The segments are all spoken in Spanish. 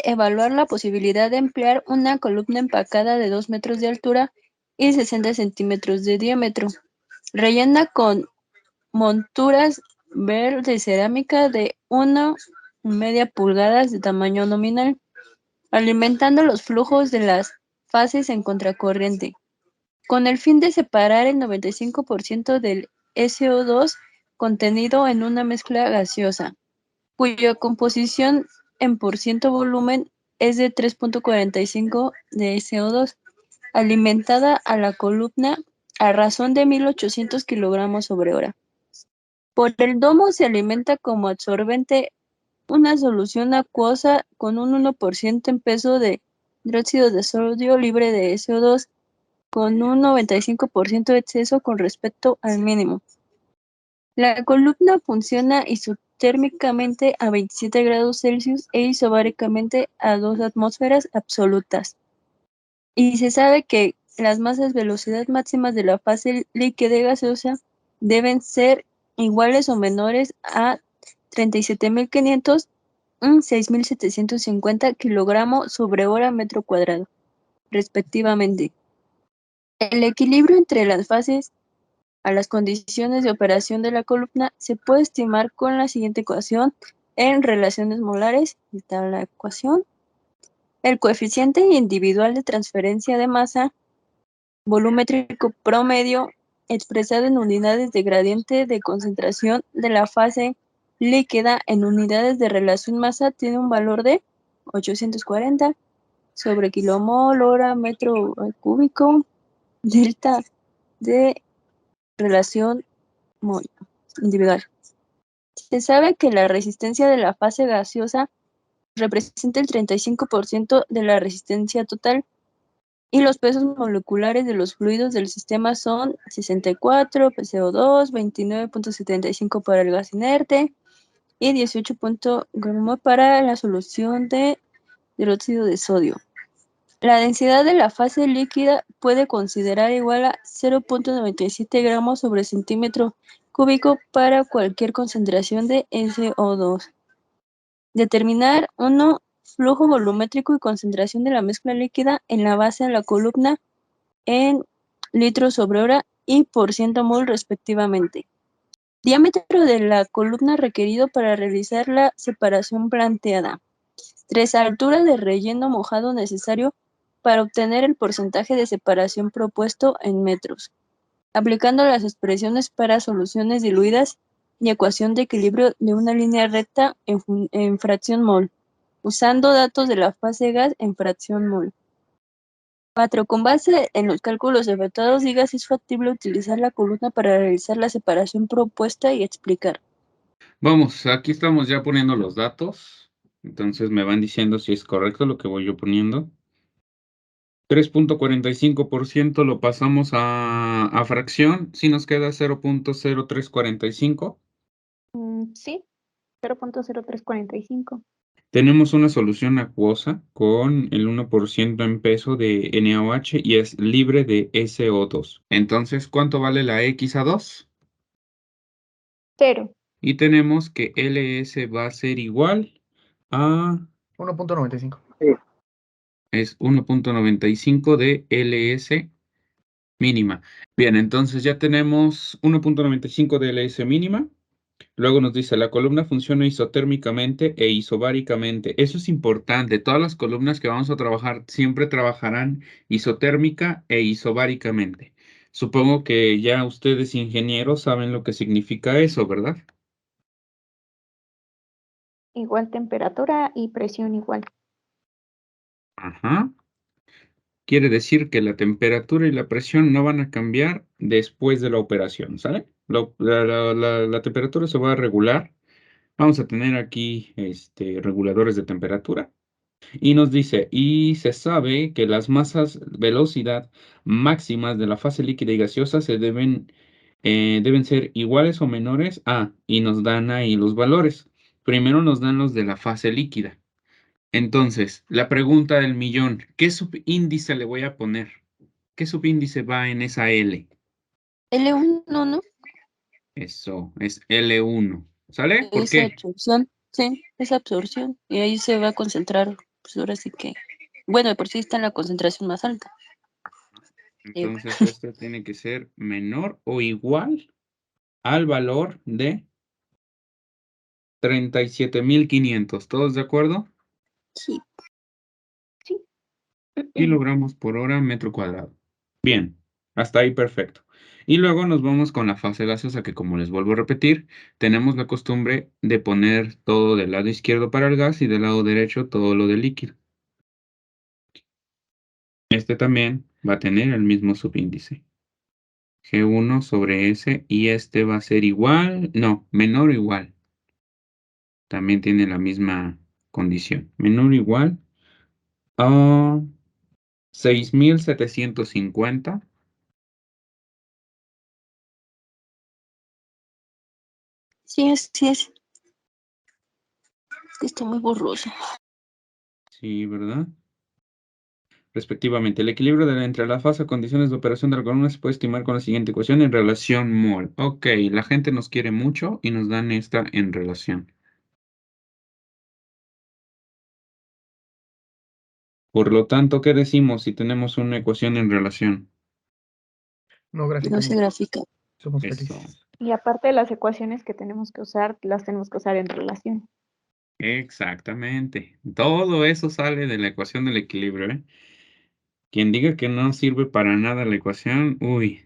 evaluar la posibilidad de emplear una columna empacada de 2 metros de altura y 60 centímetros de diámetro, rellena con monturas de cerámica de 1,5 pulgadas de tamaño nominal, alimentando los flujos de las fases en contracorriente, con el fin de separar el 95% del SO2 contenido en una mezcla gaseosa, cuya composición en % volumen es de 3,45 de SO2, alimentada a la columna a razón de 1.800 kg/h. Por el domo se alimenta como absorbente una solución acuosa con un 1% en peso de hidróxido de sodio libre de SO2, con un 95% de exceso con respecto al mínimo. La columna funciona isotérmicamente a 27 grados Celsius e isobáricamente a 2 atmósferas absolutas. Y se sabe que las masas velocidad máximas de la fase líquida y gaseosa deben ser iguales o menores a 37.500 y 6.750 kg/h metro cuadrado, respectivamente. El equilibrio entre las fases a las condiciones de operación de la columna se puede estimar con la siguiente ecuación en relaciones molares. Está la ecuación. El coeficiente individual de transferencia de masa volumétrico promedio, expresado en unidades de gradiente de concentración de la fase líquida en unidades de relación masa, tiene un valor de 840 sobre kilomol hora metro cúbico delta de relación mol individual. Se sabe que la resistencia de la fase gaseosa representa el 35% de la resistencia total, y los pesos moleculares de los fluidos del sistema son 64 PCO2, 29,75 para el gas inerte y 18 gramos para la solución de hidróxido de sodio. La densidad de la fase líquida puede considerar igual a 0,97 gramos sobre centímetro cúbico para cualquier concentración de SO2. Determinar 1. Flujo volumétrico y concentración de la mezcla líquida en la base de la columna en litros sobre hora y % mol respectivamente. Diámetro de la columna requerido para realizar la separación planteada. 3. Altura de relleno mojado necesario para obtener el porcentaje de separación propuesto en metros, aplicando las expresiones para soluciones diluidas y ecuación de equilibrio de una línea recta en fracción mol, usando datos de la fase gas en fracción mol. 4. Con base en los cálculos efectuados, diga si es factible utilizar la columna para realizar la separación propuesta y explicar. Vamos, aquí estamos ya poniendo los datos. Entonces me van diciendo si es correcto lo que voy yo poniendo. 3,45% lo pasamos a fracción. Si nos queda 0,0345. Sí, 0,0345. Tenemos una solución acuosa con el 1% en peso de NaOH y es libre de SO2. Entonces, ¿cuánto vale la X a2? 0. Y tenemos que LS va a ser igual a 1,95. es 1,95 de LS mínima. Bien, entonces ya tenemos 1,95 de LS mínima. Luego nos dice, la columna funciona isotérmicamente e isobáricamente. Eso es importante. Todas las columnas que vamos a trabajar siempre trabajarán isotérmica e isobáricamente. Supongo que ya ustedes, ingenieros, saben lo que significa eso, ¿verdad? Igual temperatura y presión igual. Ajá. Quiere decir que la temperatura y la presión no van a cambiar después de la operación, ¿sale? La temperatura se va a regular. Vamos a tener aquí reguladores de temperatura. Y nos dice, y se sabe que las masas velocidad máximas de la fase líquida y gaseosa deben ser iguales o menores a, y nos dan ahí los valores. Primero nos dan los de la fase líquida. Entonces, la pregunta del millón, ¿qué subíndice le voy a poner? ¿Qué subíndice va en esa L? L1, ¿no? Eso, es L1. ¿Sale? ¿Por Es qué? absorción, sí, es absorción. Y ahí se va a concentrar pues ahora sí que, bueno, de por sí está en la concentración más alta. Entonces esto tiene que ser menor o igual al valor de 37.500. ¿Todos de acuerdo? Sí. Sí. Kilogramos por hora metro cuadrado. Bien, hasta ahí perfecto. Y luego nos vamos con la fase gaseosa que, como les vuelvo a repetir, tenemos la costumbre de poner todo del lado izquierdo para el gas y del lado derecho todo lo del líquido. Este también va a tener el mismo subíndice. G1 sobre S y este va a ser igual, no, menor o igual. También tiene la misma condición. Menor o igual a 6.750. Sí, así es. Es que está muy borroso. Sí, ¿verdad? Respectivamente, el equilibrio entre la fase o condiciones de operación de la columna se puede estimar con la siguiente ecuación en relación mol. Ok, la gente nos quiere mucho y nos dan esta en relación. Por lo tanto, ¿qué decimos si tenemos una ecuación en relación? No No graficamos. se grafica. Somos Eso. felices. Y aparte de las ecuaciones que tenemos que usar, las tenemos que usar en relación. Exactamente. Todo eso sale de la ecuación del equilibrio, ¿eh? Quien diga que no sirve para nada la ecuación, uy,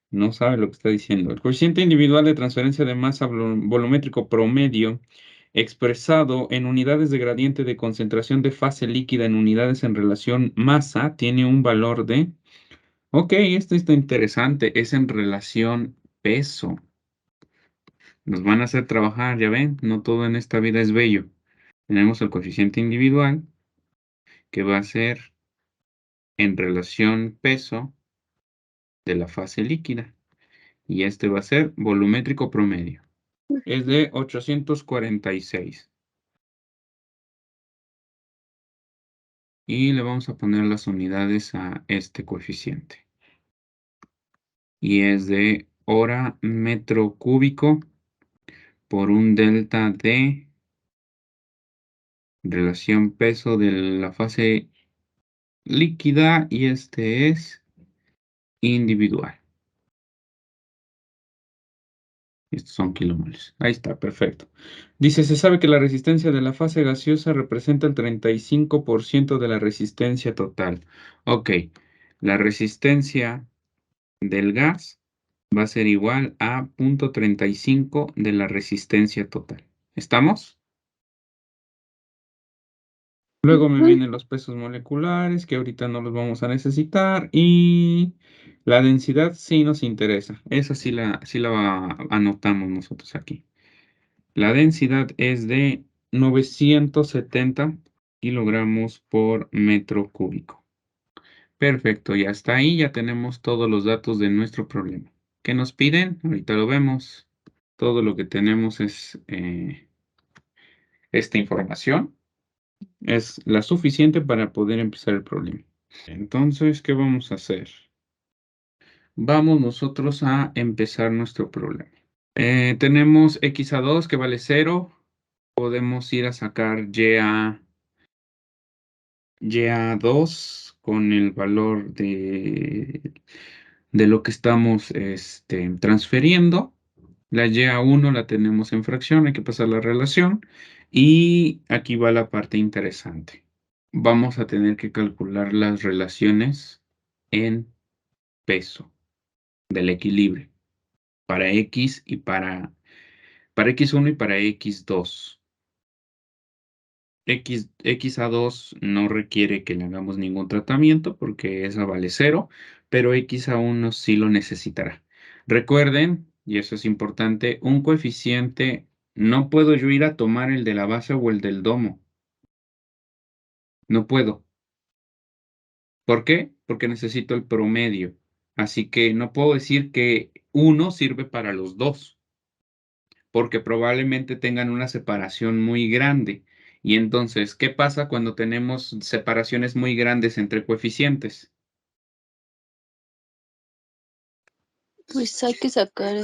no sabe lo que está diciendo. El coeficiente individual de transferencia de masa volumétrico promedio expresado en unidades de gradiente de concentración de fase líquida en unidades en relación masa tiene un valor de... Ok, esto está interesante, es en relación peso. Nos van a hacer trabajar, ya ven, no todo en esta vida es bello. Tenemos el coeficiente individual que va a ser en relación peso de la fase líquida. Y este va a ser volumétrico promedio. Es de 846. Y le vamos a poner las unidades a este coeficiente. Y es de hora metro cúbico por un delta de relación peso de la fase líquida. Y este es individual. Estos son kilomoles. Ahí está, perfecto. Dice, se sabe que la resistencia de la fase gaseosa representa el 35% de la resistencia total. Ok, la resistencia del gas va a ser igual a 0.35 de la resistencia total. ¿Estamos? Luego me vienen los pesos moleculares, que ahorita no los vamos a necesitar. Y la densidad sí nos interesa. Esa sí la anotamos nosotros aquí. La densidad es de 970 kilogramos por metro cúbico. Perfecto, y hasta ahí ya tenemos todos los datos de nuestro problema. ¿Qué nos piden? Ahorita lo vemos. Todo lo que tenemos es esta información. Es la suficiente para poder empezar el problema. Entonces, ¿qué vamos a hacer? Vamos nosotros a empezar nuestro problema. Tenemos x a 2 que vale 0. Podemos ir a sacar y a 2 con el valor de lo que estamos transfiriendo. La y a 1 la tenemos en fracción, hay que pasar la relación. Y aquí va la parte interesante. Vamos a tener que calcular las relaciones en peso del equilibrio para X y para X1 y para X2. X a2 no requiere que le hagamos ningún tratamiento porque esa vale 0, pero X a1 sí lo necesitará. Recuerden, y eso es importante, un coeficiente, no puedo yo ir a tomar el de la base o el del domo. No puedo. ¿Por qué? Porque necesito el promedio. Así que no puedo decir que uno sirve para los dos, porque probablemente tengan una separación muy grande. Y entonces, ¿qué pasa cuando tenemos separaciones muy grandes entre coeficientes? Pues hay que sacar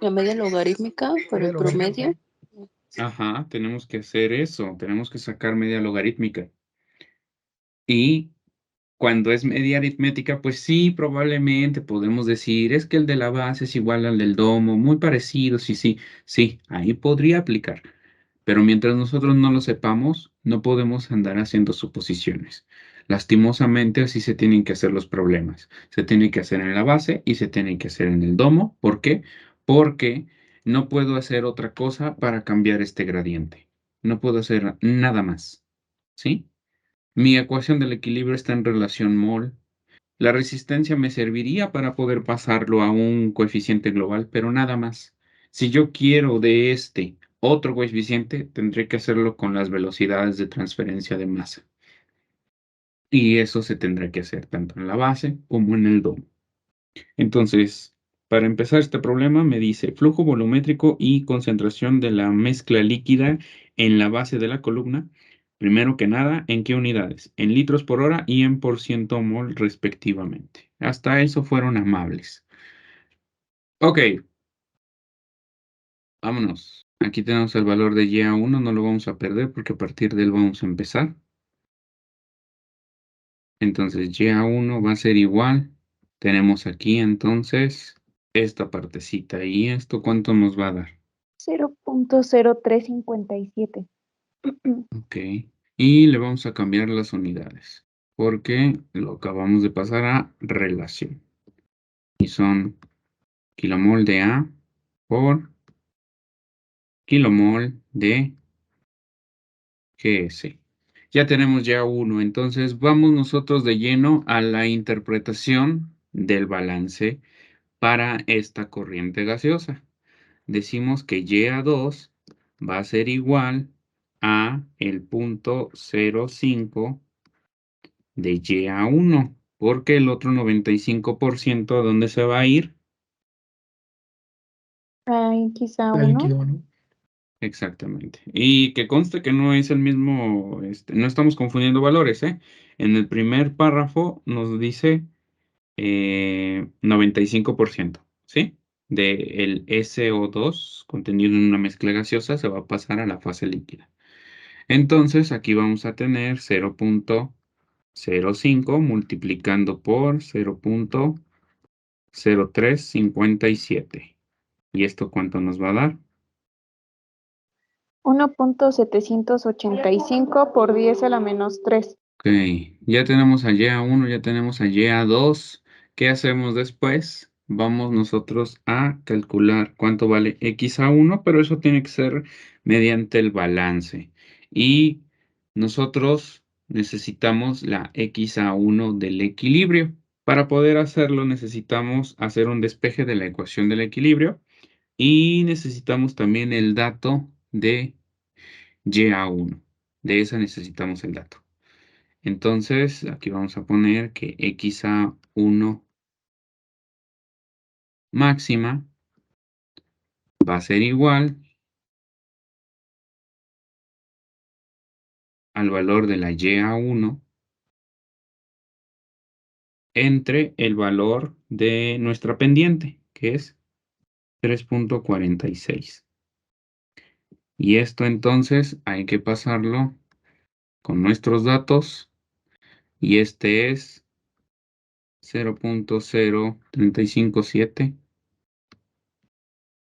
la media logarítmica para el Media logarítmica. promedio. Ajá, tenemos que hacer eso, tenemos que sacar media logarítmica. Y cuando es media aritmética, pues sí, probablemente podemos decir, es que el de la base es igual al del domo, muy parecido, sí, ahí podría aplicar. Pero mientras nosotros no lo sepamos, no podemos andar haciendo suposiciones. Lastimosamente, así se tienen que hacer los problemas. Se tiene que hacer en la base y se tiene que hacer en el domo. ¿Por qué? Porque no puedo hacer otra cosa para cambiar este gradiente. No puedo hacer nada más. ¿Sí? Mi ecuación del equilibrio está en relación mol. La resistencia me serviría para poder pasarlo a un coeficiente global, pero nada más. Si yo quiero de este otro coeficiente, tendré que hacerlo con las velocidades de transferencia de masa. Y eso se tendrá que hacer tanto en la base como en el domo. Entonces, para empezar este problema, me dice flujo volumétrico y concentración de la mezcla líquida en la base de la columna. Primero que nada, ¿en qué unidades? En litros por hora y en por ciento mol respectivamente. Hasta eso fueron amables. Ok, vámonos. Aquí tenemos el valor de YA1, no lo vamos a perder porque a partir de él vamos a empezar. Entonces YA1 va a ser igual. Tenemos aquí entonces esta partecita. ¿Y esto cuánto nos va a dar? 0.0357. Ok. Y le vamos a cambiar las unidades porque lo acabamos de pasar a relación. Y son kilomol de A por kilomol de GS. Ya tenemos ya uno, entonces vamos nosotros de lleno a la interpretación del balance para esta corriente gaseosa. Decimos que YA2 va a ser igual a el punto 0,5 de YA1, porque el otro 95% ¿a dónde se va a ir? Ay, quizá El uno. líquido, ¿no? Exactamente. Y que conste que no es el mismo, no estamos confundiendo valores, ¿eh? En el primer párrafo nos dice 95%, ¿sí? El SO2 contenido en una mezcla gaseosa se va a pasar a la fase líquida. Entonces aquí vamos a tener 0.05 multiplicando por 0.0357. ¿Y esto cuánto nos va a dar? 1.785 por 10 a la menos 3. Ok, ya tenemos a YA1, ya tenemos a YA2. ¿Qué hacemos después? Vamos nosotros a calcular cuánto vale XA1, pero eso tiene que ser mediante el balance. Y nosotros necesitamos la XA1 del equilibrio. Para poder hacerlo necesitamos hacer un despeje de la ecuación del equilibrio y necesitamos también el dato de YA1. De esa necesitamos el dato. Entonces, aquí vamos a poner que XA1 máxima va a ser igual al valor de la YA1 entre el valor de nuestra pendiente, que es 3.46. Y esto entonces hay que pasarlo con nuestros datos y este es 0.0357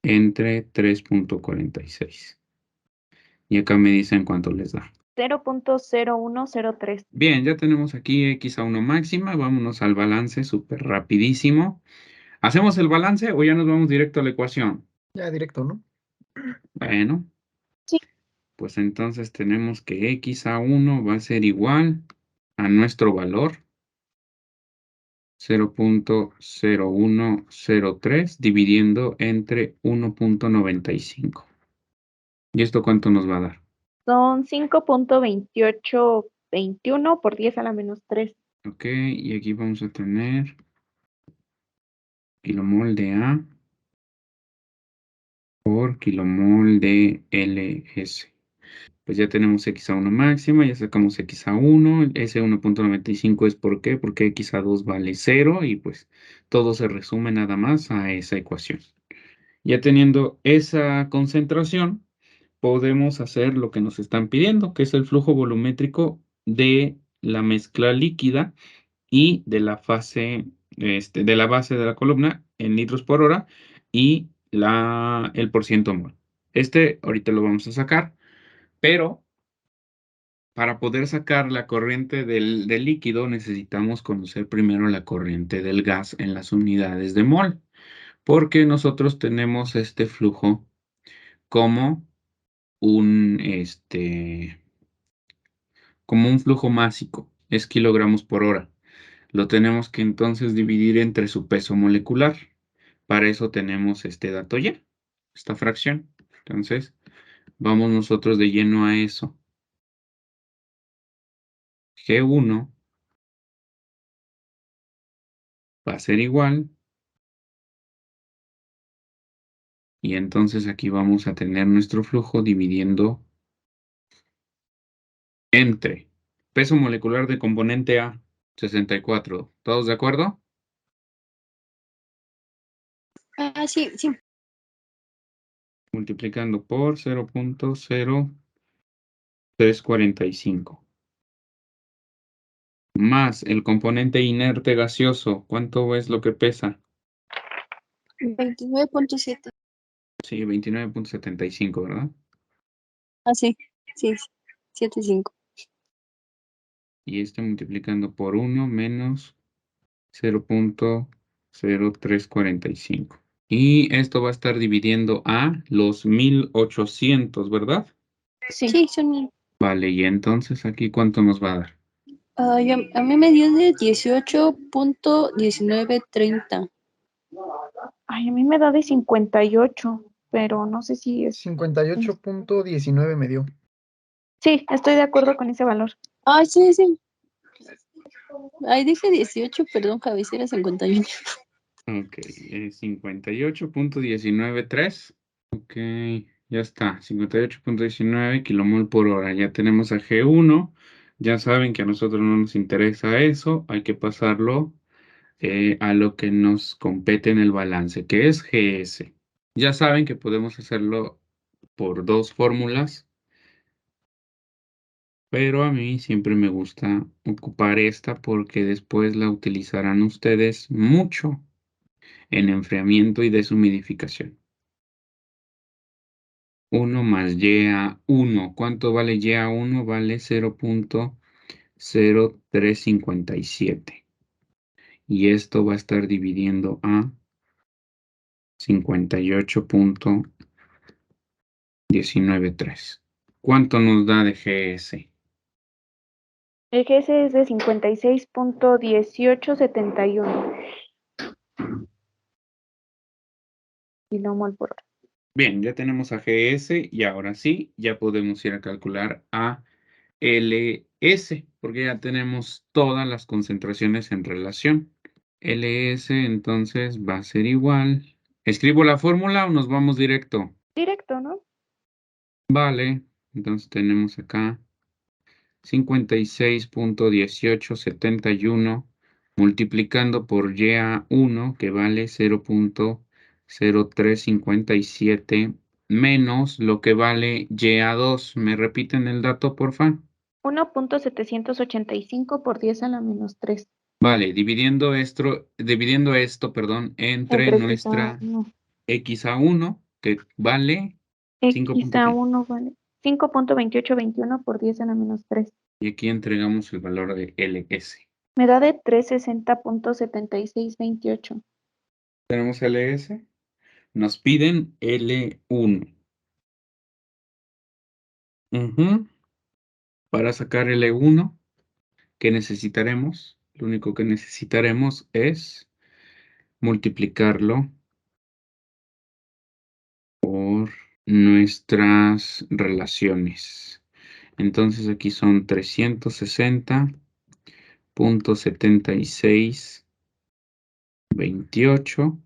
entre 3.46. Y acá me dicen cuánto les da. 0.0103. Bien, ya tenemos aquí XA1 máxima. Vámonos al balance súper rapidísimo. ¿Hacemos el balance o ya nos vamos directo a la ecuación? Ya directo, ¿no? Bueno, Sí. pues entonces tenemos que XA1 va a ser igual a nuestro valor 0.0103 dividiendo entre 1.95. ¿Y esto cuánto nos va a dar? Son 5.2821 por 10 a la menos 3. Ok, y aquí vamos a tener kilomol de A por kilomol de LS. Pues ya tenemos XA1 máxima, ya sacamos XA1, ese 1.95 es ¿por qué? Porque XA2 vale 0 y pues todo se resume nada más a esa ecuación. Ya teniendo esa concentración, podemos hacer lo que nos están pidiendo, que es el flujo volumétrico de la mezcla líquida y de la fase, de la base de la columna en litros por hora y el porciento mol. Ahorita lo vamos a sacar, pero para poder sacar la corriente del líquido necesitamos conocer primero la corriente del gas en las unidades de mol, porque nosotros tenemos este flujo como como un flujo másico, es kilogramos por hora. Lo tenemos que entonces dividir entre su peso molecular. Para eso tenemos este dato ya, esta fracción. Entonces, vamos nosotros de lleno a eso. G1 va a ser igual. Y entonces aquí vamos a tener nuestro flujo dividiendo entre peso molecular de componente A, 64. ¿Todos de acuerdo? Ah, sí, sí. Multiplicando por 0.0345. Más el componente inerte gaseoso. ¿Cuánto es lo que pesa? 29.7. Sí, 29.75, ¿verdad? Ah, sí, sí, 7.5. Y multiplicando por 1 menos 0.0345. Y esto va a estar dividiendo a los 1800, ¿verdad? Sí. Sí, son. Vale, y entonces aquí ¿cuánto nos va a dar? A mí me dio de 18.1930. Ay, a mí me da de 58, pero no sé si es. 58.19 me dio. Sí, estoy de acuerdo con ese valor. Ah, sí, sí. Ahí dije 18, perdón, Javi, si era 58. Ok, 58.193. Ok, ya está, 58.19 kilomol por hora. Ya tenemos a G1. Ya saben que a nosotros no nos interesa eso. Hay que pasarlo a lo que nos compete en el balance, que es GS. Ya saben que podemos hacerlo por dos fórmulas, pero a mí siempre me gusta ocupar esta porque después la utilizarán ustedes mucho en enfriamiento y deshumidificación. 1 más YA1. ¿Cuánto vale YA1? Vale 0.0357. Y esto va a estar dividiendo a 58.193. ¿Cuánto nos da de GS? El GS es de 56.1871 kilomol por hora. Bien, ya tenemos a GS y ahora sí, ya podemos ir a calcular a LS, porque ya tenemos todas las concentraciones en relación. LS entonces va a ser igual. ¿Escribo la fórmula o nos vamos directo? Directo, ¿no? Vale, entonces tenemos acá 56.1871 multiplicando por YA1 que vale 0.0357 menos lo que vale YA2. ¿Me repiten el dato, porfa? 1.785 por 10 a la menos 3. Vale, dividiendo esto, perdón, entre Entre X a nuestra 1. X1, que vale 5. X a 1 vale 5.2821 por 10 a la menos 3. Y aquí entregamos el valor de LS. Me da de 360.7628. Tenemos LS. Nos piden L1. Para sacar L1, ¿qué necesitaremos? Lo único que necesitaremos es multiplicarlo por nuestras relaciones. Entonces aquí son 360.7628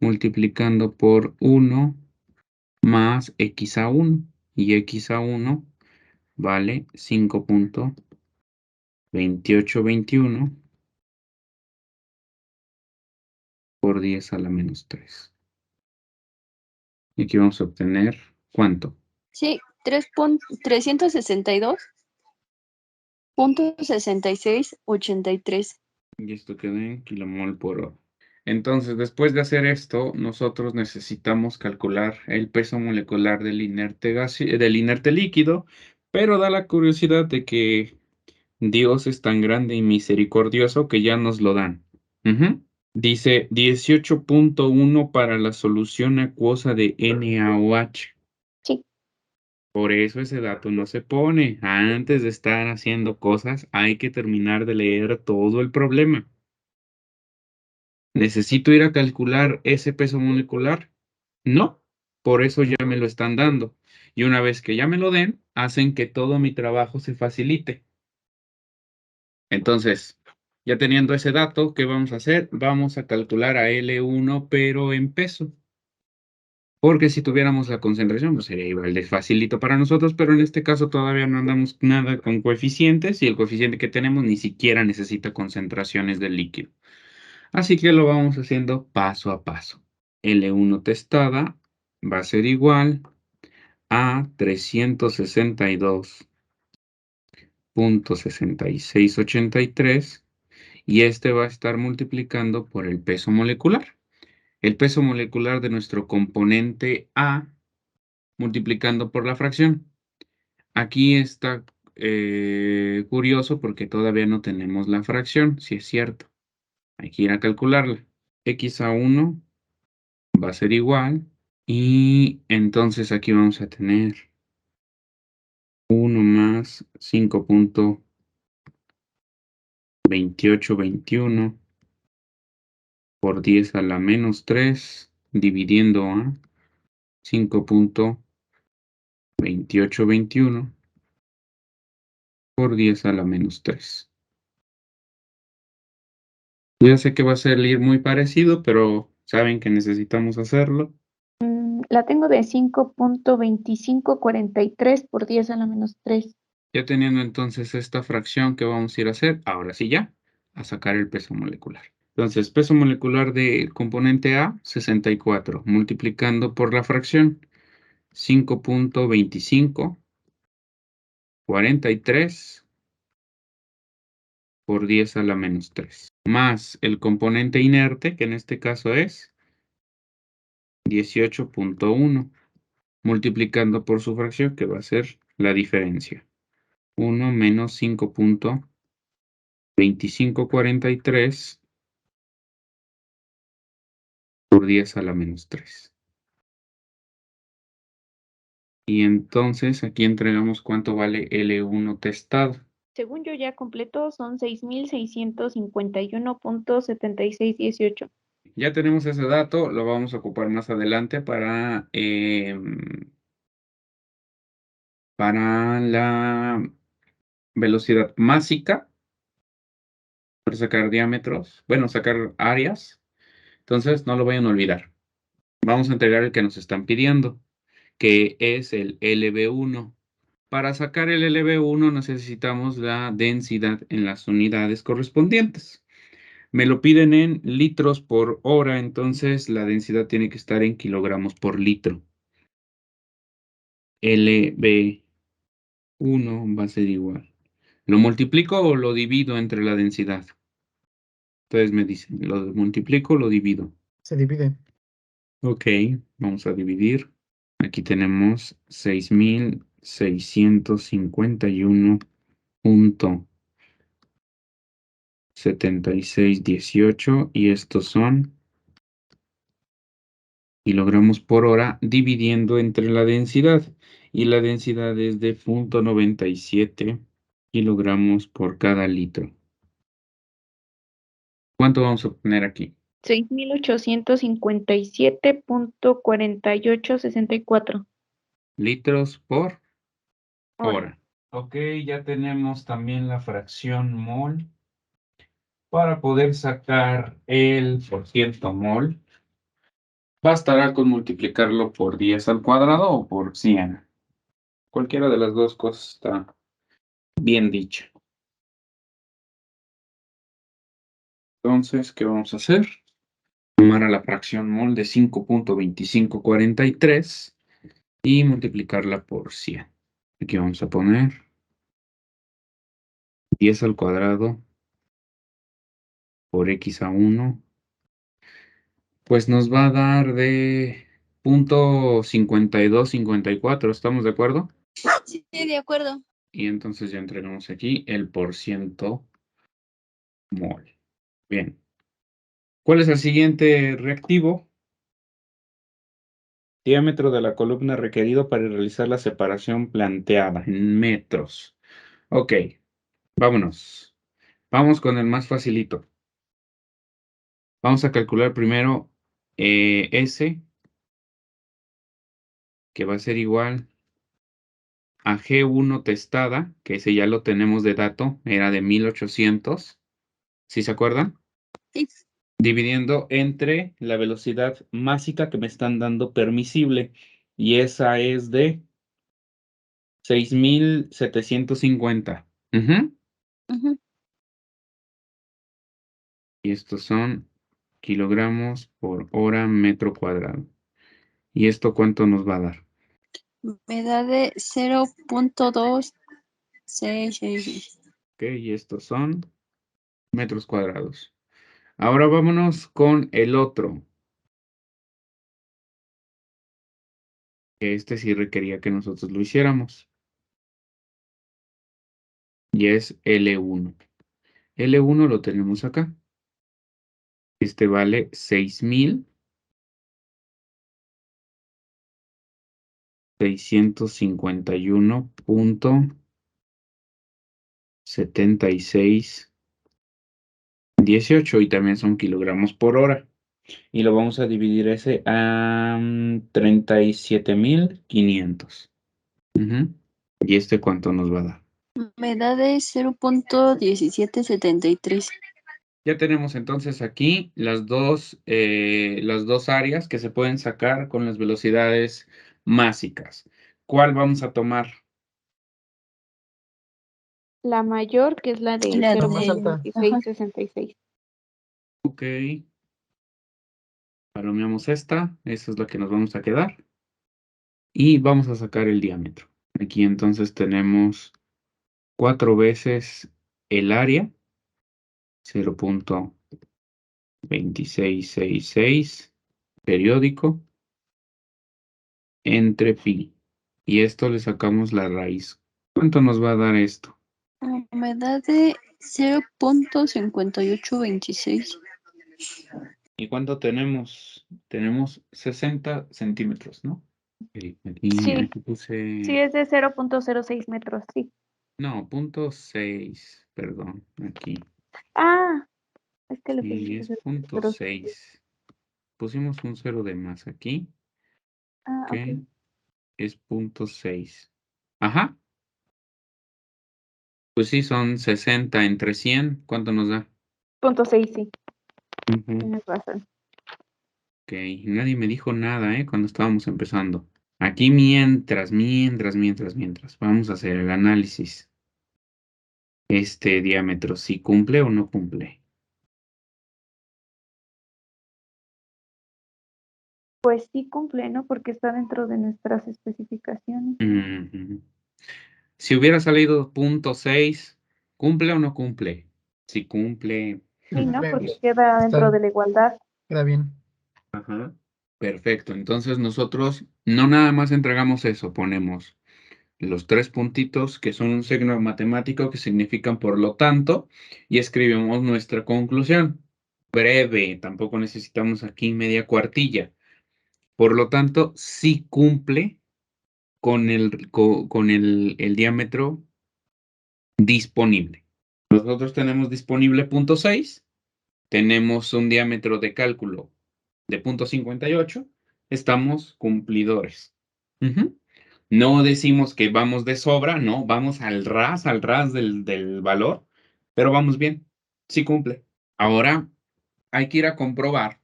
multiplicando por 1 más X a 1. Y X a 1 vale 5.2821 por 10 a la menos 3. Y aquí vamos a obtener, ¿cuánto? Sí, 362.6683. Y esto queda en kilomol por hora. Entonces, después de hacer esto, nosotros necesitamos calcular el peso molecular del del inerte líquido, pero da la curiosidad de que Dios es tan grande y misericordioso que ya nos lo dan. Ujú. Dice 18.1 para la solución acuosa de NaOH. Sí. Por eso ese dato no se pone. Antes de estar haciendo cosas, hay que terminar de leer todo el problema. ¿Necesito ir a calcular ese peso molecular? No, por eso ya me lo están dando. Y una vez que ya me lo den, hacen que todo mi trabajo se facilite. Entonces, ya teniendo ese dato, ¿qué vamos a hacer? Vamos a calcular a L1, pero en peso. Porque si tuviéramos la concentración, pues sería igual de facilito para nosotros, pero en este caso todavía no andamos nada con coeficientes y el coeficiente que tenemos ni siquiera necesita concentraciones del líquido. Así que lo vamos haciendo paso a paso. L1 testada va a ser igual a 362.6683 y este va a estar multiplicando por el peso molecular. El peso molecular de nuestro componente A multiplicando por la fracción. Aquí está curioso porque todavía no tenemos la fracción, si es cierto. Hay que ir a calcularla. X a 1 va a ser igual. Y entonces aquí vamos a tener 1 más 5.2821 por 10 a la menos 3 dividiendo a 5.2821 por 10 a la menos 3. Ya sé que va a salir muy parecido, pero saben que necesitamos hacerlo. La tengo de 5.2543 por 10 a la menos 3. Ya teniendo entonces esta fracción que vamos a ir a hacer, ahora sí ya, a sacar el peso molecular. Entonces, peso molecular del componente A, 64, multiplicando por la fracción, 5.2543 por 10 a la menos 3, más el componente inerte, que en este caso es 18.1, multiplicando por su fracción, que va a ser la diferencia. 1 menos 5.2543 por 10 a la menos 3. Y entonces aquí entregamos cuánto vale L1 testado. Según yo ya completo, son 6.651.7618. Ya tenemos ese dato, lo vamos a ocupar más adelante para la velocidad másica, para sacar diámetros, bueno, sacar áreas. Entonces no lo vayan a olvidar. Vamos a entregar el que nos están pidiendo, que es el LB1. Para sacar el LB1 necesitamos la densidad en las unidades correspondientes. Me lo piden en litros por hora, entonces la densidad tiene que estar en kilogramos por litro. LB1 va a ser igual. ¿Lo multiplico o lo divido entre la densidad? Ustedes me dicen, ¿lo multiplico o lo divido? Se divide. Ok, vamos a dividir. Aquí tenemos 6.651.7618 y estos son kilogramos por hora dividiendo entre la densidad. Y la densidad es de 0.97 kilogramos por cada litro. ¿Cuánto vamos a obtener aquí? 6.857.4864 Litros por hora. hora. Ok, ya tenemos también la fracción mol. Para poder sacar el por ciento mol, bastará con multiplicarlo por 10 al cuadrado o por 100. Cualquiera de las dos cosas está bien dicha. Entonces, ¿qué vamos a hacer? Tomar a la fracción mol de 5.2543 y multiplicarla por 100. Aquí vamos a poner 10 al cuadrado por x a 1. Pues nos va a dar de 0.5254, ¿estamos de acuerdo? Sí, de acuerdo. Y entonces ya entregamos aquí el porciento mol. Bien. ¿Cuál es el siguiente reactivo? Diámetro de la columna requerido para realizar la separación planteada en metros. Ok, vámonos. Vamos con el más facilito. Vamos a calcular primero S, que va a ser igual a G1 testada, que ese ya lo tenemos de dato, era de 1800, ¿sí se acuerdan? Sí. Dividiendo entre la velocidad másica que me están dando permisible, y esa es de 6750. Ujú. Ujú. Y estos son kilogramos por hora metro cuadrado. ¿Y esto cuánto nos va a dar? Me da de 0.2666. Ok, y estos son metros cuadrados. Ahora vámonos con el otro. Este sí requería que nosotros lo hiciéramos. Y es L1. L1 lo tenemos acá. Este vale 6,651.7618 y también son kilogramos por hora. Y lo vamos a dividir ese a 37.500. Ujú. ¿Y este cuánto nos va a dar? Me da de 0.1773. Ya tenemos entonces aquí las dos áreas que se pueden sacar con las velocidades másicas. ¿Cuál vamos a tomar? La mayor, que es la de La La de- más alta. 0.2666. Ok. Palomeamos esta. Esa es la que nos vamos a quedar. Y vamos a sacar el diámetro. Aquí entonces tenemos 4 veces el área. 0.2666 periódico entre pi. Y esto le sacamos la raíz. ¿Cuánto nos va a dar esto? Me da de 0.5826. ¿Y cuánto tenemos? Tenemos 60 centímetros, ¿no? Ok, Sí, aquí sí puse... es de 0.06 metros, sí. No, 0.6, perdón, aquí. Ah, es que le Sí, pusiste es 0.06. 0.6. Pusimos un 0 de más aquí, Ah, ok. que es 0.6. Ajá, pues sí, son 60 entre 100. ¿Cuánto nos da? 0.6, sí, Ujú. tienes razón. Ok, nadie me dijo nada, cuando estábamos empezando. Aquí mientras, vamos a hacer el análisis. Este diámetro, si cumple o no cumple. Pues sí cumple, ¿no? Porque está dentro de nuestras especificaciones. Ujú. Si hubiera salido 0.6, ¿cumple o no cumple? Si cumple. Sí, ¿no? Porque Vemos. queda dentro Está, de la igualdad. queda bien. Ajá. Perfecto. Entonces nosotros no nada más entregamos eso, ponemos los 3 puntitos que son un signo matemático que significan por lo tanto y escribimos nuestra conclusión. Breve, tampoco necesitamos aquí media cuartilla. Por lo tanto, sí cumple con el diámetro disponible. Nosotros tenemos disponible 0.6, tenemos un diámetro de cálculo de 0.58, estamos cumplidores. Ujú. No decimos que vamos de sobra, no, vamos al ras del valor, pero vamos bien, sí cumple. Ahora hay que ir a comprobar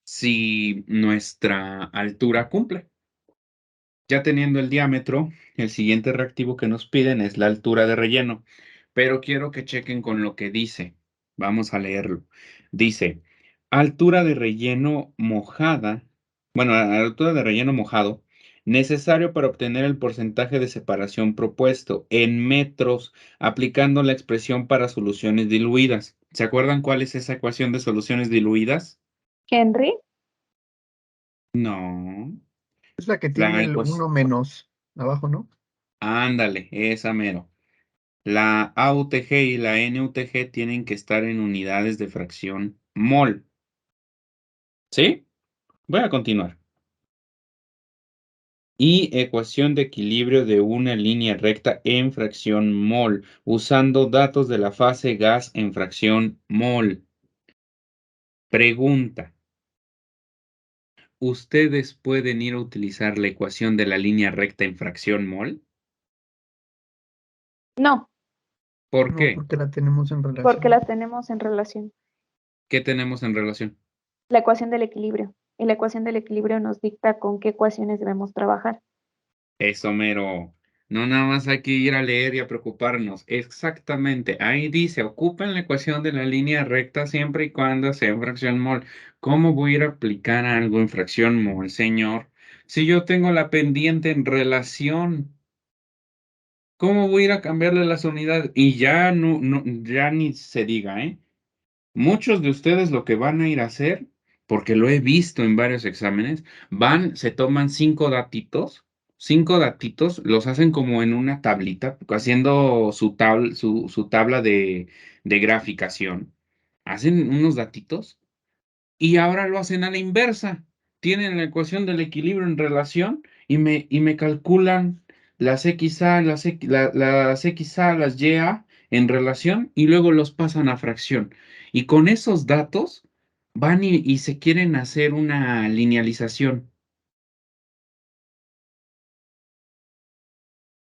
si nuestra altura cumple. Ya teniendo el diámetro, el siguiente reactivo que nos piden es la altura de relleno, pero quiero que chequen con lo que dice. Vamos a leerlo. Dice, altura de relleno mojada bueno, a la altura de relleno mojado, necesario para obtener el porcentaje de separación propuesto en metros, aplicando la expresión para soluciones diluidas. ¿Se acuerdan cuál es esa ecuación de soluciones diluidas? Henry, No. Es la que tiene La el 1 ecuación. menos abajo, ¿no? Ándale, esa mero. La AUTG y la NUTG tienen que estar en unidades de fracción mol. ¿Sí? Voy a continuar. Y ecuación de equilibrio de una línea recta en fracción mol, usando datos de la fase gas en fracción mol. Pregunta. ¿Ustedes pueden ir a utilizar la ecuación de la línea recta en fracción mol? no, ¿Por No, qué? porque la tenemos en porque la relación. tenemos en relación. ¿Qué tenemos en relación? La ecuación del equilibrio. Y la ecuación del equilibrio nos dicta con qué ecuaciones debemos trabajar. Eso mero. No nada más hay que ir a leer y a preocuparnos. Exactamente. Ahí dice, ocupen la ecuación de la línea recta siempre y cuando sea en fracción mol. ¿Cómo voy a ir a aplicar algo en fracción mol, señor? Si yo tengo la pendiente en relación, ¿cómo voy a ir a cambiarle las unidades? Y ya ya ni se diga, ¿eh? Muchos de ustedes lo que van a ir a hacer, porque lo he visto en varios exámenes, se toman cinco datitos, los hacen como en una tablita, haciendo su tabla de graficación. Hacen unos datitos y ahora lo hacen a la inversa. Tienen la ecuación del equilibrio en relación y me calculan las XA, las XA, las YA en relación y luego los pasan a fracción. Y con esos datos van y se quieren hacer una linealización.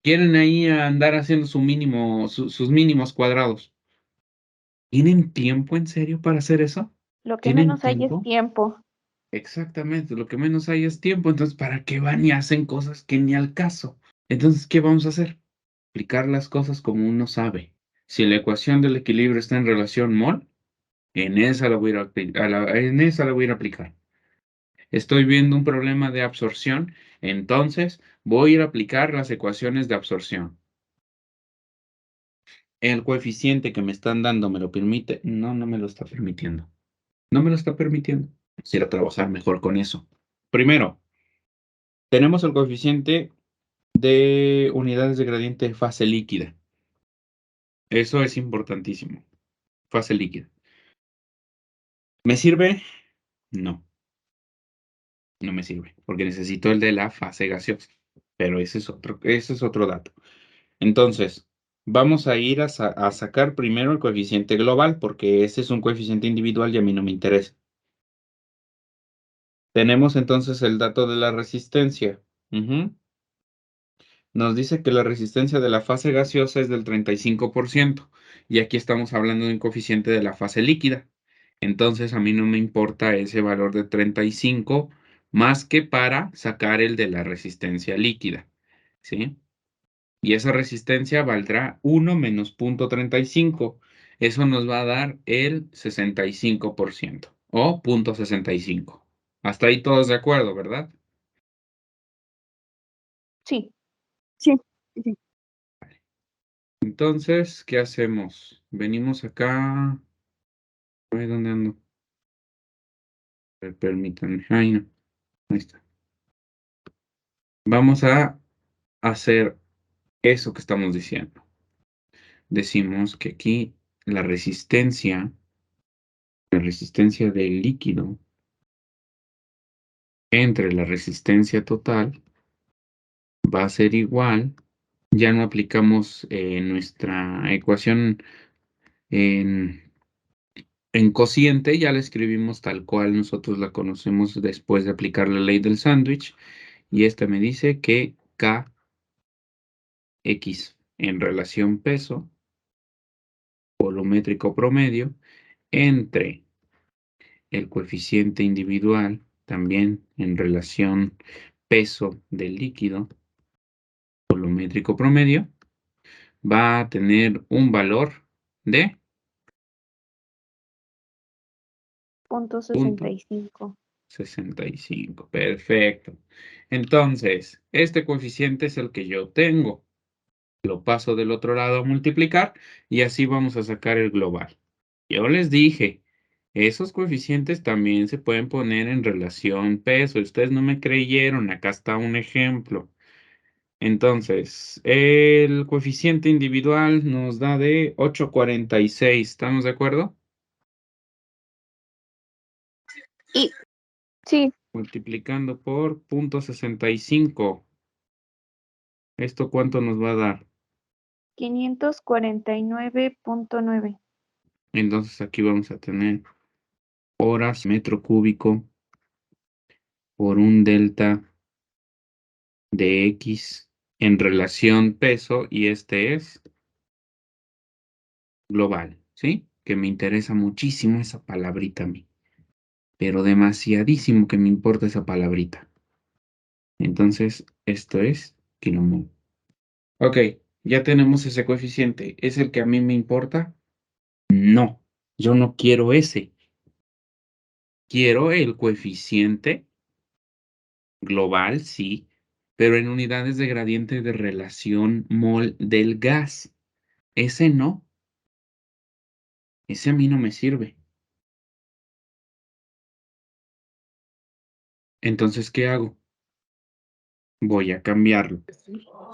Quieren ahí andar haciendo sus mínimos cuadrados. ¿Tienen tiempo en serio para hacer eso? Lo que ¿Tienen menos hay es tiempo? tiempo. Exactamente, lo que menos hay es tiempo, entonces ¿para qué van y hacen cosas que ni al caso? Entonces, ¿qué vamos a hacer? Aplicar las cosas como uno sabe. Si la ecuación del equilibrio está en relación mol, en esa la voy a ir en esa la voy a ir a aplicar. Estoy viendo un problema de absorción, entonces voy a ir a aplicar las ecuaciones de absorción. ¿El coeficiente que me están dando me lo permite? No, no me lo está permitiendo. No me lo está permitiendo. Quisiera trabajar mejor con eso. Primero, tenemos el coeficiente de unidades de gradiente de fase líquida. Eso es importantísimo. Fase líquida. ¿Me sirve? No, no me sirve, porque necesito el de la fase gaseosa. Pero ese es otro dato. Entonces, vamos a ir a sacar primero el coeficiente global, porque ese es un coeficiente individual y a mí no me interesa. Tenemos entonces el dato de la resistencia. Ujú. Nos dice que la resistencia de la fase gaseosa es del 35%, y aquí estamos hablando de un coeficiente de la fase líquida. Entonces a mí no me importa ese valor de 35 más que para sacar el de la resistencia líquida, ¿sí? Y esa resistencia valdrá 1 menos 0,35. Eso nos va a dar el 65% o 0,65. Hasta ahí todos de acuerdo, ¿verdad? Sí, Sí, sí. Entonces, ¿qué hacemos? Venimos acá. Ay, ¿dónde ando? Permítanme. Ay, no. Ahí está. Vamos a hacer eso que estamos diciendo. Decimos que aquí la resistencia del líquido entre la resistencia total va a ser igual. Ya no aplicamos nuestra ecuación en, en cociente, ya la escribimos tal cual nosotros la conocemos después de aplicar la ley del sándwich. Y esta me dice que Kx en relación peso volumétrico promedio entre el coeficiente individual, también en relación peso del líquido volumétrico promedio, va a tener un valor de punto punto 65. 65. Perfecto. Entonces, este coeficiente es el que yo tengo. Lo paso del otro lado a multiplicar y así vamos a sacar el global. Yo les dije, esos coeficientes también se pueden poner en relación peso. Ustedes no me creyeron, acá está un ejemplo. Entonces, el coeficiente individual nos da de 8,46. ¿Estamos de acuerdo? Sí, Multiplicando por 0,65. ¿Esto cuánto nos va a dar? 549.9. Entonces aquí vamos a tener horas metro cúbico por un delta de X en relación peso y este es global, ¿sí? Que me interesa muchísimo esa palabrita a mí, pero demasiadísimo que me importa esa palabrita. Entonces, esto es kilomol. Ok, ya tenemos ese coeficiente. ¿Es el que a mí me importa? No, yo no quiero ese. Quiero el coeficiente global, sí, pero en unidades de gradiente de relación mol del gas. Ese no, ese a mí no me sirve. Entonces, ¿qué hago? Voy a cambiarlo,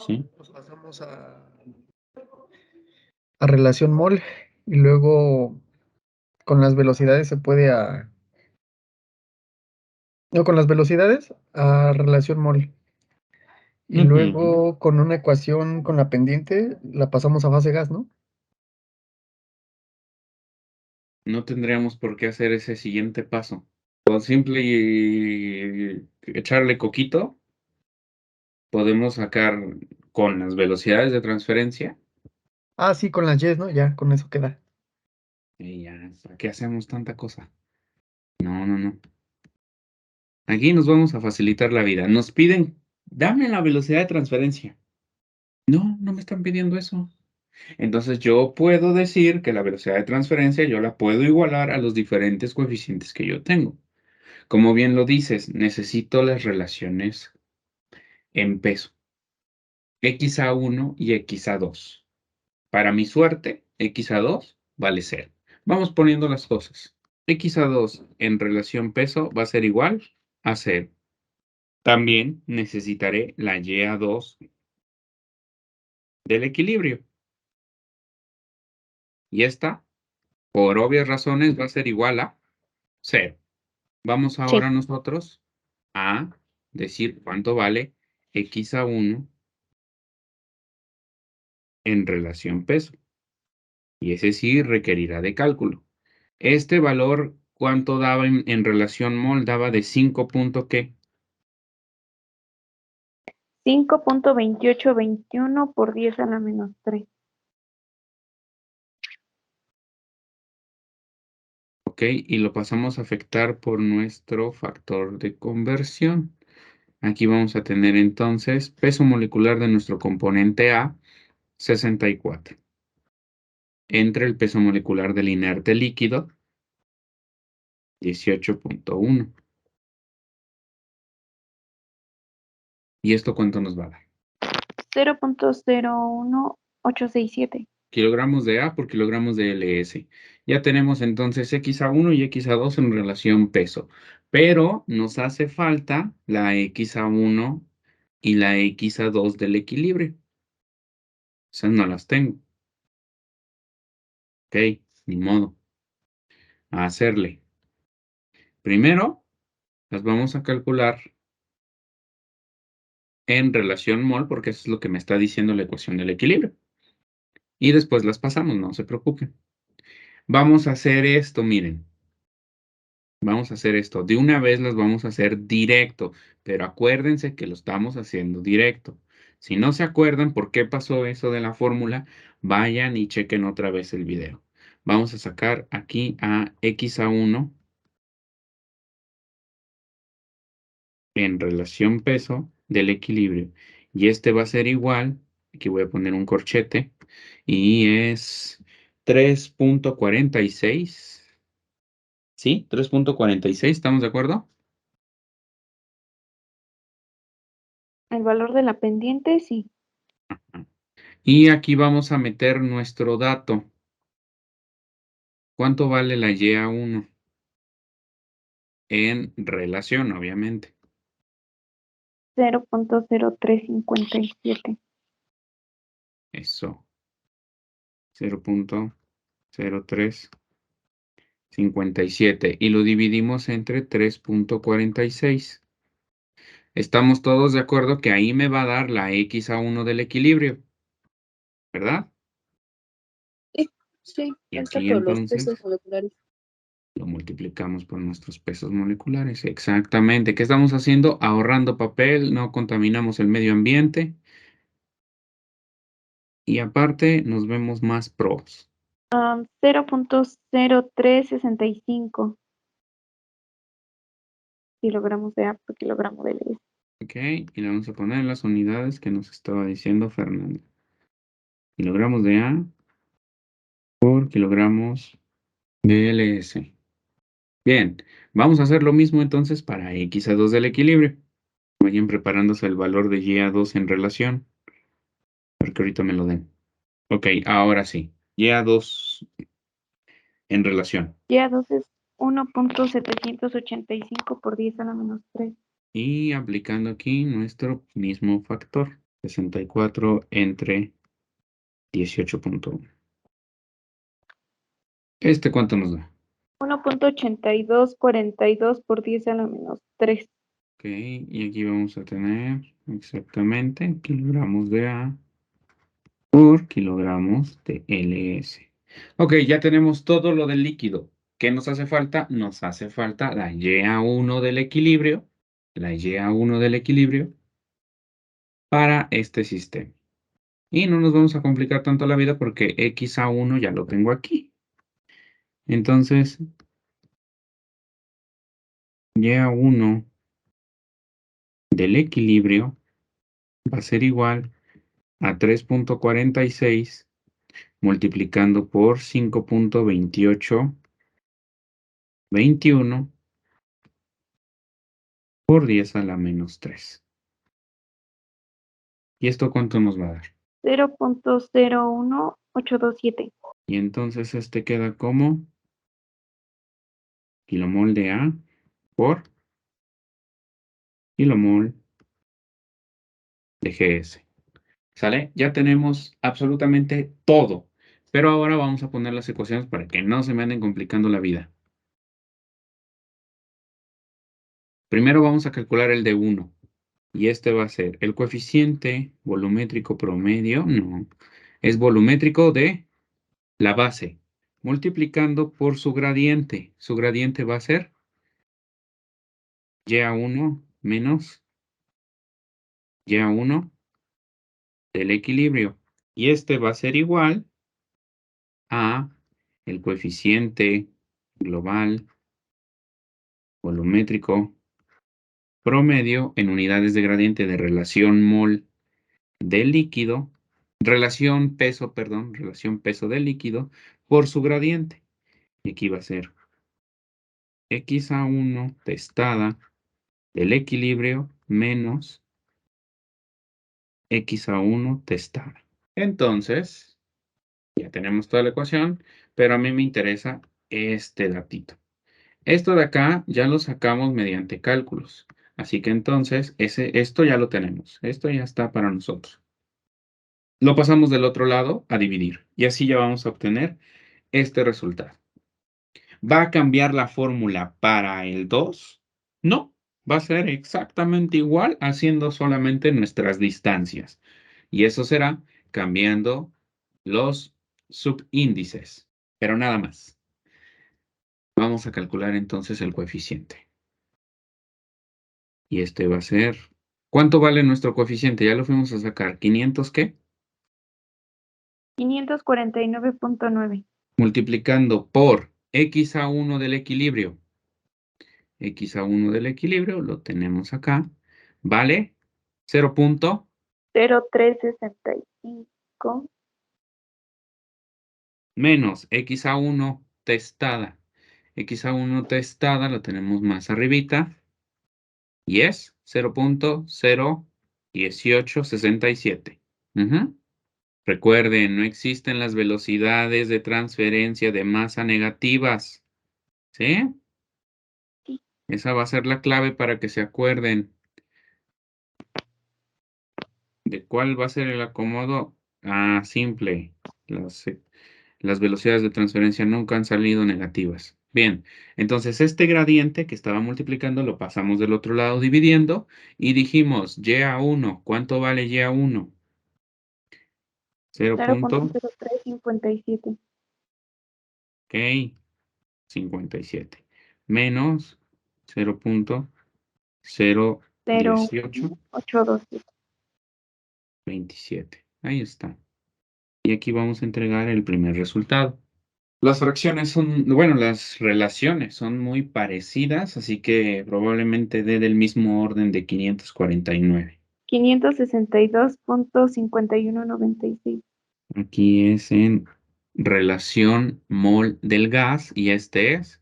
¿sí? Nos pasamos a relación mol y luego con las velocidades se puede no, con las velocidades a relación mol. Y Ujú. luego con una ecuación con la pendiente la pasamos a fase gas, ¿no? No tendríamos por qué hacer ese siguiente paso. Con simple y echarle coquito, podemos sacar con las velocidades de transferencia. Ah, sí, con las Y's, ¿no? Ya, con eso queda. Y ya, ¿para qué hacemos tanta cosa? No, no, no. Aquí nos vamos a facilitar la vida. Nos piden, dame la velocidad de transferencia. No, no me están pidiendo eso. Entonces yo puedo decir que la velocidad de transferencia yo la puedo igualar a los diferentes coeficientes que yo tengo. Como bien lo dices, necesito las relaciones en peso. X a 1 y X a 2. Para mi suerte, X a 2 vale 0. Vamos poniendo las cosas. X a 2 en relación peso va a ser igual a 0. También necesitaré la Y a 2 del equilibrio. Y esta, por obvias razones, va a ser igual a 0. Vamos ahora sí. nosotros a decir cuánto vale X a 1 en relación peso. Y ese sí requerirá de cálculo. Este valor, ¿cuánto daba en relación mol? Daba de 5 punto ¿qué? 5.2821 por 10 a la menos 3. ¿Ok? Y lo pasamos a afectar por nuestro factor de conversión. Aquí vamos a tener entonces peso molecular de nuestro componente A, 64. Entre el peso molecular del inerte líquido, 18,1. ¿Y esto cuánto nos va a dar? 0.01867. Kilogramos de A por kilogramos de LS. Ya tenemos entonces X a 1 y X a 2 en relación peso. Pero nos hace falta la X a 1 y la X a 2 del equilibrio. Esas no las tengo. Ok, ni modo. A hacerle. Primero, las vamos a calcular en relación mol, porque eso es lo que me está diciendo la ecuación del equilibrio. Y después las pasamos, no se preocupen. Vamos a hacer esto, miren. Vamos a hacer esto. De una vez las vamos a hacer directo, pero acuérdense que lo estamos haciendo directo. Si no se acuerdan por qué pasó eso de la fórmula, vayan y chequen otra vez el video. Vamos a sacar aquí a X a 1 en relación peso del equilibrio. Y este va a ser igual, aquí voy a poner un corchete, y es 3,46. ¿Sí? 3,46, ¿estamos de acuerdo? el valor de la pendiente, sí. Y aquí vamos a meter nuestro dato. ¿Cuánto vale la Y a 1? En relación, obviamente. 0.0357. Eso. 0.0357. Y lo dividimos entre 3.46. Estamos todos de acuerdo que ahí me va a dar la X a 1 del equilibrio, ¿verdad? Sí, Y falta aquí por los entonces pesos moleculares. lo multiplicamos por nuestros pesos moleculares. Exactamente. ¿Qué estamos haciendo? Ahorrando papel, no contaminamos el medio ambiente. Y aparte nos vemos más pros. 0.0365 kilogramos de A por kilogramo de LS. Ok, y le vamos a poner las unidades que nos estaba diciendo Fernando. Kilogramos de A por kilogramos de LS. Bien, vamos a hacer lo mismo entonces para X a 2 del equilibrio. Vayan preparándose el valor de Y a 2 en relación, porque ahorita me lo den. Ok, ahora sí. Y a 2 en relación. Y a 2 es 1.785 por 10 a la menos 3. Y aplicando aquí nuestro mismo factor. 64 entre 18.1. ¿Este cuánto nos da? 1.8242 por 10 a la menos 3. Ok, y aquí vamos a tener exactamente kilogramos de A por kilogramos de LS. Ok, ya tenemos todo lo del líquido. ¿Qué nos hace falta? Nos hace falta la Y a 1 del equilibrio, la Y a 1 del equilibrio para este sistema. Y no nos vamos a complicar tanto la vida porque X a 1 ya lo tengo aquí. Entonces, Y a 1 del equilibrio va a ser igual a 3.46 multiplicando por 5.2821 por 10 a la menos 3. ¿Y esto cuánto nos va a dar? 0.01827. Y entonces este queda como kilomol de A por kilomol de GS. ¿Sale? Ya tenemos absolutamente todo. Pero ahora vamos a poner las ecuaciones para que no se me anden complicando la vida. Primero vamos a calcular el de 1. Y este va a ser el coeficiente volumétrico promedio. No, es volumétrico de la base, multiplicando por su gradiente. Su gradiente va a ser Y a 1 menos Y a 1 del equilibrio. Y este va a ser igual a el coeficiente global volumétrico promedio en unidades de gradiente de relación mol del líquido, relación peso del líquido por su gradiente. Y aquí va a ser X a 1 testada del equilibrio menos X a 1 testada. Entonces, ya tenemos toda la ecuación, pero a mí me interesa este datito. Esto de acá ya lo sacamos mediante cálculos. Así que entonces, esto ya lo tenemos. Esto ya está para nosotros. Lo pasamos del otro lado a dividir. Y así ya vamos a obtener este resultado. ¿Va a cambiar la fórmula para el 2? No, va a ser exactamente igual haciendo solamente nuestras distancias. Y eso será cambiando los subíndices, pero nada más. Vamos a calcular entonces el coeficiente. Y este va a ser... ¿Cuánto vale nuestro coeficiente? Ya lo fuimos a sacar. ¿500 qué? 549.9. Multiplicando por X a 1 del equilibrio. X a 1 del equilibrio, lo tenemos acá. ¿Vale? 0.0365 menos X a 1 testada. X a 1 testada lo tenemos más arribita. Y es 0.0 1867. Recuerden, no existen las velocidades de transferencia de masa negativas. ¿Sí? Sí. Esa va a ser la clave para que se acuerden. ¿De cuál va a ser el acomodo? Ah, simple. Las velocidades de transferencia nunca han salido negativas. Bien, entonces este gradiente que estaba multiplicando lo pasamos del otro lado dividiendo y dijimos y a 1. ¿Cuánto vale y a 1? 0.0357. Ok, 57. Menos 0.01827. 0.827. Ahí está. Y aquí vamos a entregar el primer resultado. Las fracciones son, bueno, las relaciones son muy parecidas, así que probablemente dé del mismo orden de 549. 562.5196. Aquí es en relación mol del gas y este es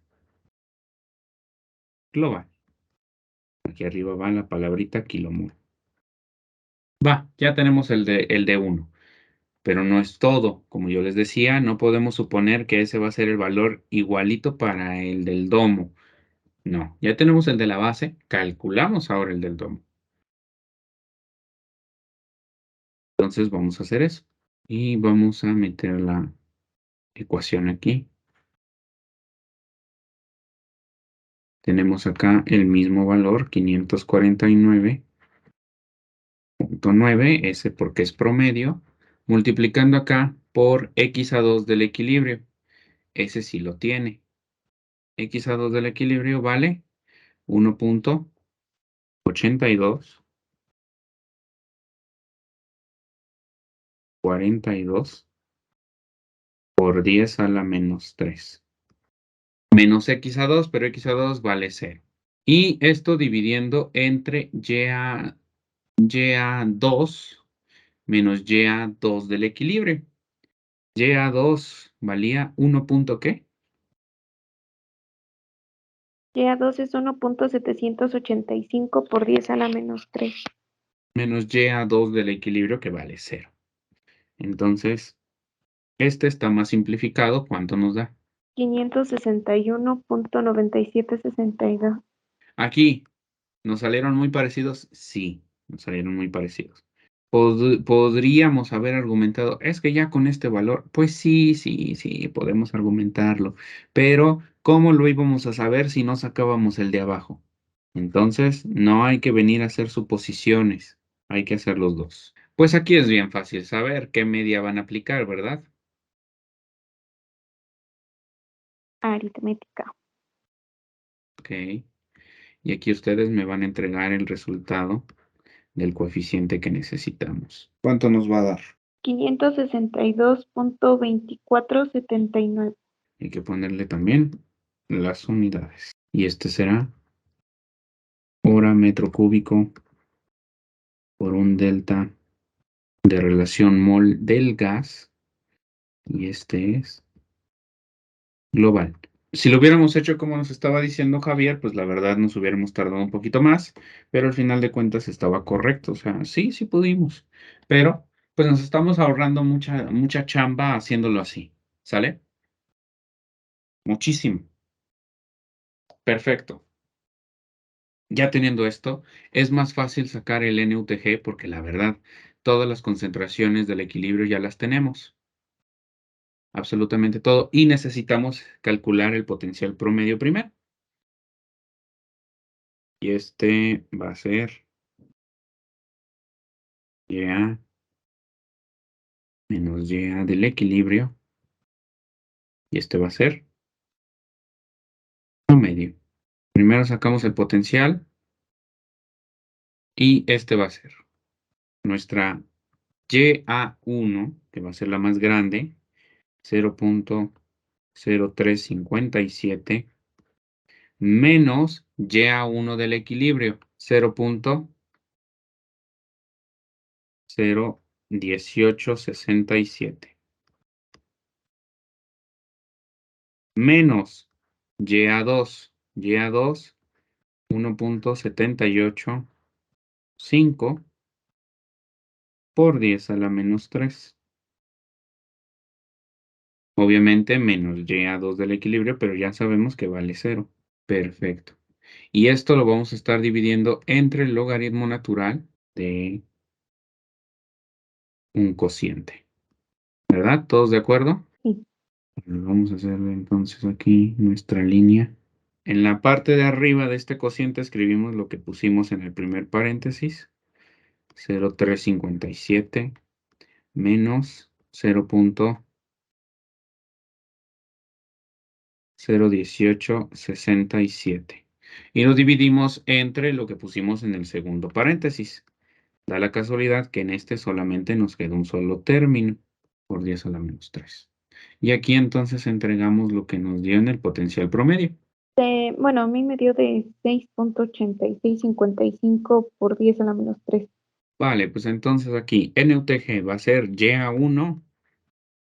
global. Aquí arriba va la palabrita kilomol. Va, ya tenemos el de 1, pero no es todo. Como yo les decía, no podemos suponer que ese va a ser el valor igualito para el del domo. No, ya tenemos el de la base, calculamos ahora el del domo. Entonces vamos a hacer eso. Y vamos a meter la ecuación aquí. Tenemos acá el mismo valor, 549.9, ese porque es promedio, multiplicando acá por x a 2 del equilibrio. Ese sí lo tiene. X a 2 del equilibrio vale 1.8242 por 10 a la menos 3. Menos x a 2, pero x a 2 vale 0. Y esto dividiendo entre y a 2 menos y a 2 del equilibrio. Y a 2 valía 1 punto ¿qué? Y a 2 es 1.785 por 10 a la menos 3. Menos y a 2 del equilibrio que vale 0. Entonces, este está más simplificado. ¿Cuánto nos da? 561.9762. Aquí, ¿nos salieron muy parecidos? Sí, nos salieron muy parecidos. Podríamos haber argumentado, es que ya con este valor, pues sí, podemos argumentarlo, pero ¿cómo lo íbamos a saber si no sacábamos el de abajo? Entonces, no hay que venir a hacer suposiciones, hay que hacer los dos. Pues aquí es bien fácil saber qué media van a aplicar, ¿verdad? Aritmética. Ok, y aquí ustedes me van a entregar el resultado del coeficiente que necesitamos. ¿Cuánto nos va a dar? 562.2479. Hay que ponerle también las unidades. Y este será hora metro cúbico por un delta de relación mol del gas. Y este es global. Si lo hubiéramos hecho como nos estaba diciendo Javier, pues la verdad nos hubiéramos tardado un poquito más, pero al final de cuentas estaba correcto. O sea, sí pudimos. Pero pues nos estamos ahorrando mucha chamba haciéndolo así. ¿Sale? Muchísimo. Perfecto. Ya teniendo esto, es más fácil sacar el NUTG porque la verdad, todas las concentraciones del equilibrio ya las tenemos. Absolutamente todo. Y necesitamos calcular el potencial promedio primero. Y este va a ser YA menos YA del equilibrio. Y este va a ser promedio. Primero sacamos el potencial. Y este va a ser nuestra YA1, que va a ser la más grande, 0.0357 menos y a 1 del equilibrio, 0.01867, menos y a 2, 1.785 por 10 a la menos 3. Obviamente menos y a 2 del equilibrio, pero ya sabemos que vale 0. Perfecto. Y esto lo vamos a estar dividiendo entre el logaritmo natural de un cociente. ¿Verdad? ¿Todos de acuerdo? Sí. Vamos a hacer entonces aquí nuestra línea. En la parte de arriba de este cociente escribimos lo que pusimos en el primer paréntesis. 0,357 menos 0,01867. Y lo dividimos entre lo que pusimos en el segundo paréntesis. Da la casualidad que en este solamente nos queda un solo término por 10 a la menos 3. Y aquí entonces entregamos lo que nos dio en el potencial promedio. Bueno, a mí me dio de 6.8655 por 10 a la menos 3. Vale, pues entonces aquí NUTG va a ser YA1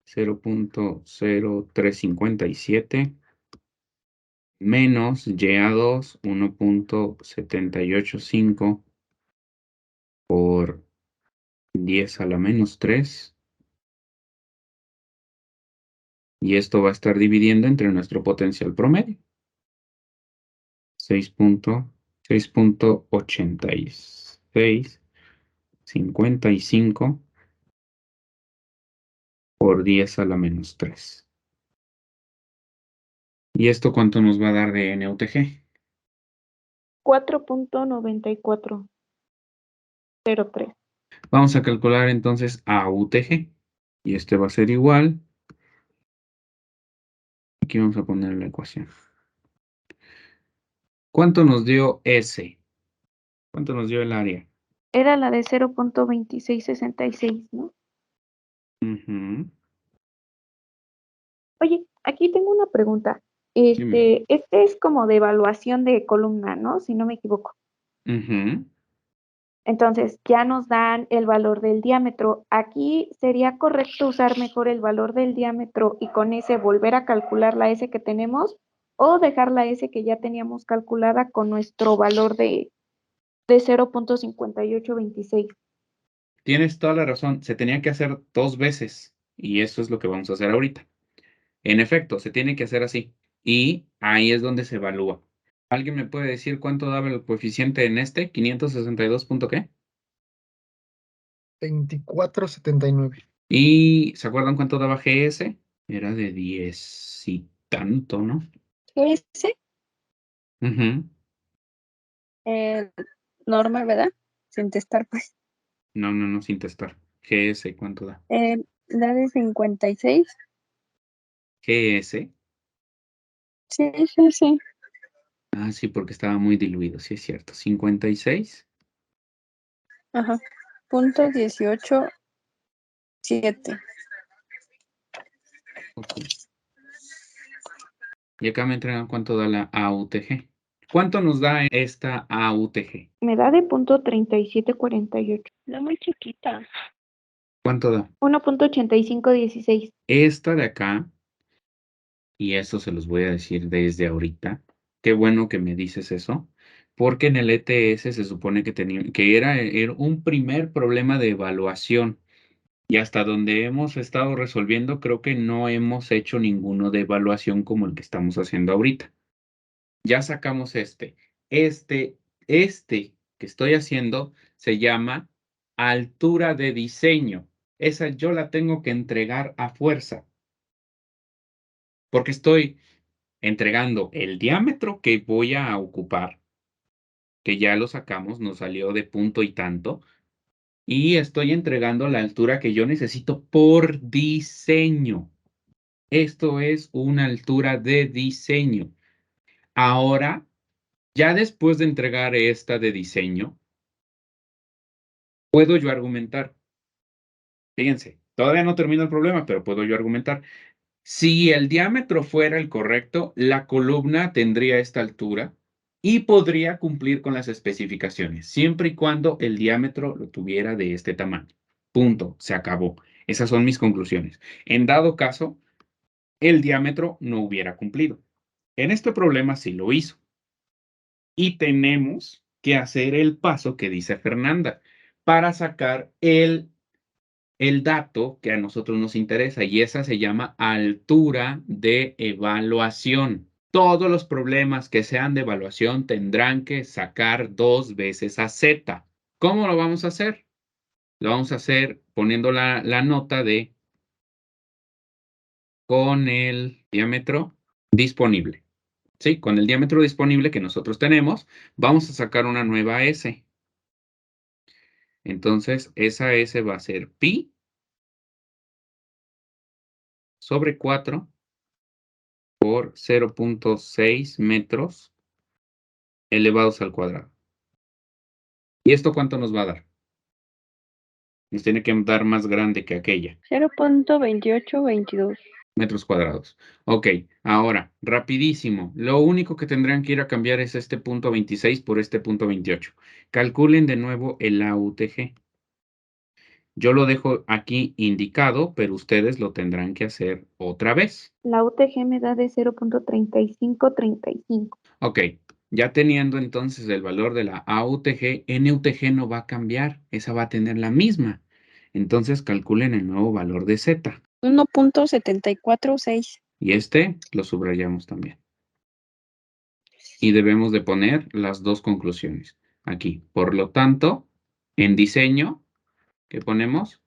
0.0357 menos YA2 1.785 por 10 a la menos 3. Y esto va a estar dividiendo entre nuestro potencial promedio. 6.8655 por 10 a la menos 3. ¿Y esto cuánto nos va a dar de NUTG? 4.9403. Vamos a calcular entonces AUTG. Y este va a ser igual. Aquí vamos a poner la ecuación. ¿Cuánto nos dio S? ¿Cuánto nos dio el área? Era la de 0.2666, ¿no? Ujú. Oye, aquí tengo una pregunta. Dime. Este es como de evaluación de columna, ¿no? Si no me equivoco. Ujú. Entonces, ya nos dan el valor del diámetro. Aquí sería correcto usar mejor el valor del diámetro y con ese volver a calcular la S que tenemos o dejar la S que ya teníamos calculada con nuestro valor de 0.5826. Tienes toda la razón. Se tenía que hacer 2 veces. Y eso es lo que vamos a hacer ahorita. En efecto, se tiene que hacer así. Y ahí es donde se evalúa. ¿Alguien me puede decir cuánto daba el coeficiente en este? ¿562 punto qué? 2479. ¿Y se acuerdan cuánto daba GS? Era de 10 y tanto, ¿no? Ese Ujú. normal, ¿verdad? Sin testar, pues. No, sin testar. GS, ¿cuánto da? Da de 56. GS. Sí, sí, sí. Ah, sí, porque estaba muy diluido, sí es cierto. 56. Ajá. Punto 18.7. Ok. Y acá me entregan cuánto da la AUTG. ¿Cuánto nos da esta AUTG? Me da de punto 3748. Da muy chiquita. ¿Cuánto da? 1.8516. Esta de acá, y eso se los voy a decir desde ahorita. Qué bueno que me dices eso, porque en el ETS se supone que era un primer problema de evaluación. Y hasta donde hemos estado resolviendo, creo que no hemos hecho ninguno de evaluación como el que estamos haciendo ahorita. Ya sacamos este. Este que estoy haciendo se llama altura de diseño. Esa yo la tengo que entregar a fuerza, porque estoy entregando el diámetro que voy a ocupar, que ya lo sacamos, nos salió de punto y tanto, y estoy entregando la altura que yo necesito por diseño. Esto es una altura de diseño. Ahora, ya después de entregar esta de diseño, puedo yo argumentar. Fíjense, todavía no termino el problema, pero puedo yo argumentar. Si el diámetro fuera el correcto, la columna tendría esta altura y podría cumplir con las especificaciones, siempre y cuando el diámetro lo tuviera de este tamaño. Punto, se acabó. Esas son mis conclusiones. En dado caso, el diámetro no hubiera cumplido. En este problema sí lo hizo. Y tenemos que hacer el paso que dice Fernanda para sacar el el dato que a nosotros nos interesa y esa se llama altura de evaluación. Todos los problemas que sean de evaluación tendrán que sacar 2 veces a Z. ¿Cómo lo vamos a hacer? Lo vamos a hacer poniendo la nota de con el diámetro disponible. ¿Sí? Con el diámetro disponible que nosotros tenemos, vamos a sacar una nueva S. Entonces, esa S va a ser pi sobre 4 por 0.6 metros elevados al cuadrado. ¿Y esto cuánto nos va a dar? Nos tiene que dar más grande que aquella. 0.2822. Metros cuadrados. Ok, ahora, rapidísimo. Lo único que tendrán que ir a cambiar es este punto 26 por este punto 28. Calculen de nuevo el AUTG. Yo lo dejo aquí indicado, pero ustedes lo tendrán que hacer otra vez. La UTG me da de 0.3535. Ok, ya teniendo entonces el valor de la AUTG, NUTG no va a cambiar, esa va a tener la misma. Entonces calculen el nuevo valor de Z. 1.746. Y este lo subrayamos también. Y debemos de poner las dos conclusiones aquí. Por lo tanto, en diseño, ¿qué ponemos?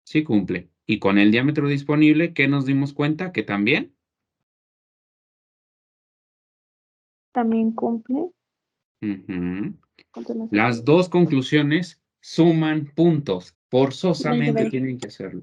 Sí cumple. Y con el diámetro disponible, ¿qué nos dimos cuenta? Que también. También cumple. Ujú. Continuación. Las dos conclusiones suman puntos. Forzosamente Vale. tienen que hacerlo.